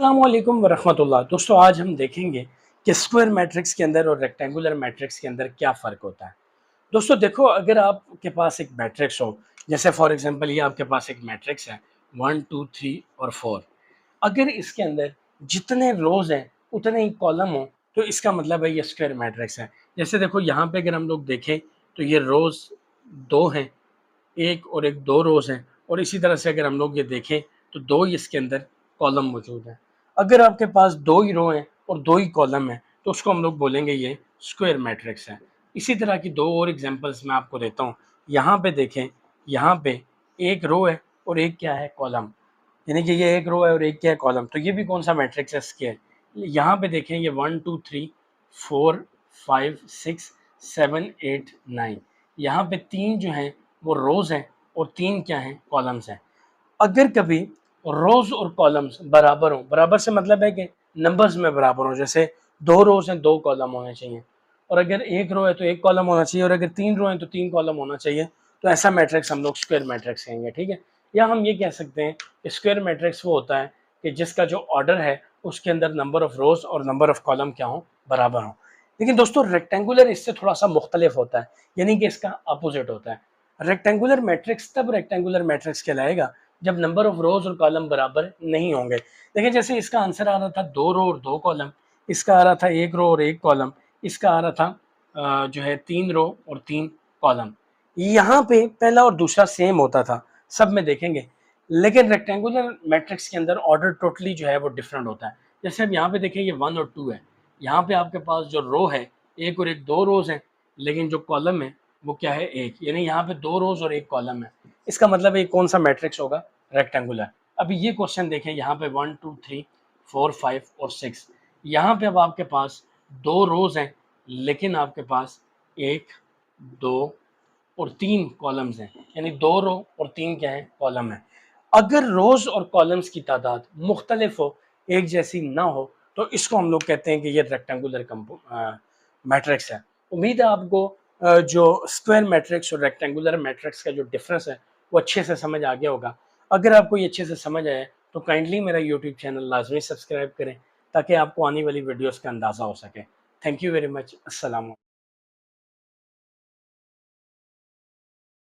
अस्सलामुअलैकुम वरहमतुल्लाह। दोस्तों आज हम देखेंगे कि स्क्वायर मैट्रिक्स के अंदर और रेक्टेंगुलर मैट्रिक्स के अंदर क्या फ़र्क होता है। दोस्तों देखो, अगर आपके पास एक मैट्रिक्स हो, जैसे फॉर एग्जांपल ये आपके पास एक मैट्रिक्स है 1 2 3 और 4। अगर इसके अंदर जितने रोज़ हैं उतने ही कॉलम हो तो इसका मतलब है ये स्क्वायर मैट्रिक्स है। जैसे देखो यहाँ पे अगर हम लोग देखें तो ये रोज़ 2 हैं, 1 और 1 2 रोज़ हैं, और इसी तरह से अगर हम लोग ये देखें तो 2 ही इसके अंदर कॉलम मौजूद हैं। अगर आपके पास 2 ही रो हैं और 2 ही कॉलम हैं तो उसको हम लोग बोलेंगे ये स्क्वायर मैट्रिक्स है। इसी तरह की 2 और एग्ज़ाम्पल्स मैं आपको देता हूँ। यहाँ पे देखें, यहाँ पे 1 रो है और 1 क्या है, कॉलम। यानी कि ये 1 रो है और 1 क्या है, कॉलम। तो ये भी कौन-सा मैट्रिक्स है, स्क्वायर। यहाँ पे देखें, ये 1 2 3 4 5 6 7 8 9। यहाँ पे 3 जो हैं वो रोज़ हैं और 3 क्या हैं, कॉलम्स हैं। अगर कभी रोज़ और कॉलम्स बराबर हों, बराबर से मतलब है कि नंबर्स में बराबर हों, जैसे 2 रोज़ हैं 2 कॉलम होने चाहिए, और अगर 1 रो है तो 1 कॉलम होना चाहिए, और अगर 3 रो हैं तो 3 कॉलम होना चाहिए, तो ऐसा मैट्रिक्स हम लोग स्क्वायर मैट्रिक्स कहेंगे, ठीक है। या हम ये कह सकते हैं कि स्क्वायर मैट्रिक्स वो होता है कि जिसका जो ऑर्डर है उसके अंदर नंबर ऑफ रोज़ और नंबर ऑफ कॉलम क्या हों, बराबर हों। लेकिन दोस्तों रेक्टेंगुलर इससे थोड़ा-सा मुख्तलिफ होता है, यानी कि इसका अपोज़िट होता है। रेक्टेंगुलर मैट्रिक्स तब रेक्टेंगुलर मैट्रिक्स कहलाएगा जब नंबर ऑफ रोज और कॉलम बराबर नहीं होंगे। देखिए, जैसे इसका आंसर आ रहा था 2 रो और 2 कॉलम, इसका आ रहा था 1 रो और 1 कॉलम, इसका आ रहा था जो है 3 रो और 3 कॉलम। यहाँ पे पहला और दूसरा सेम होता था, सब में देखेंगे। लेकिन रेक्टेंगुलर मैट्रिक्स के अंदर ऑर्डर टोटली जो है वो डिफरेंट होता है। जैसे अब यहाँ पे देखें, ये 1 और 2 है। यहाँ पे आपके पास जो रो है 1 और 1 2 रोज हैं, लेकिन जो कॉलम है वो क्या है, 1। यानी यहाँ पे 2 रोज और 1 कॉलम है। इसका मतलब ये कौन सा मैट्रिक्स होगा, रेक्टेंगुलर। अभी ये क्वेश्चन देखें, यहाँ पे 1 2 3 4 5 और 6। यहाँ पे अब आपके पास 2 रोज हैं, लेकिन आपके पास 1 2 और 3 कॉलम्स हैं, यानी 2 रो और 3 क्या है, कॉलम है। अगर रोज और कॉलम्स की तादाद मुख्तलिफ हो, एक जैसी ना हो, तो इसको हम लोग कहते हैं कि ये रेक्टेंगुलर मैट्रिक्स है। उम्मीद है आपको जो स्क्वायर मैट्रिक्स और रेक्टेंगुलर मैट्रिक्स का जो डिफरेंस है वो अच्छे से समझ आ गया होगा। अगर आपको ये अच्छे से समझ आया तो काइंडली मेरा यूट्यूब चैनल लाजमी सब्सक्राइब करें, ताकि आपको आने वाली वीडियोस का अंदाज़ा हो सके। Thank you very much. अस्सलाम।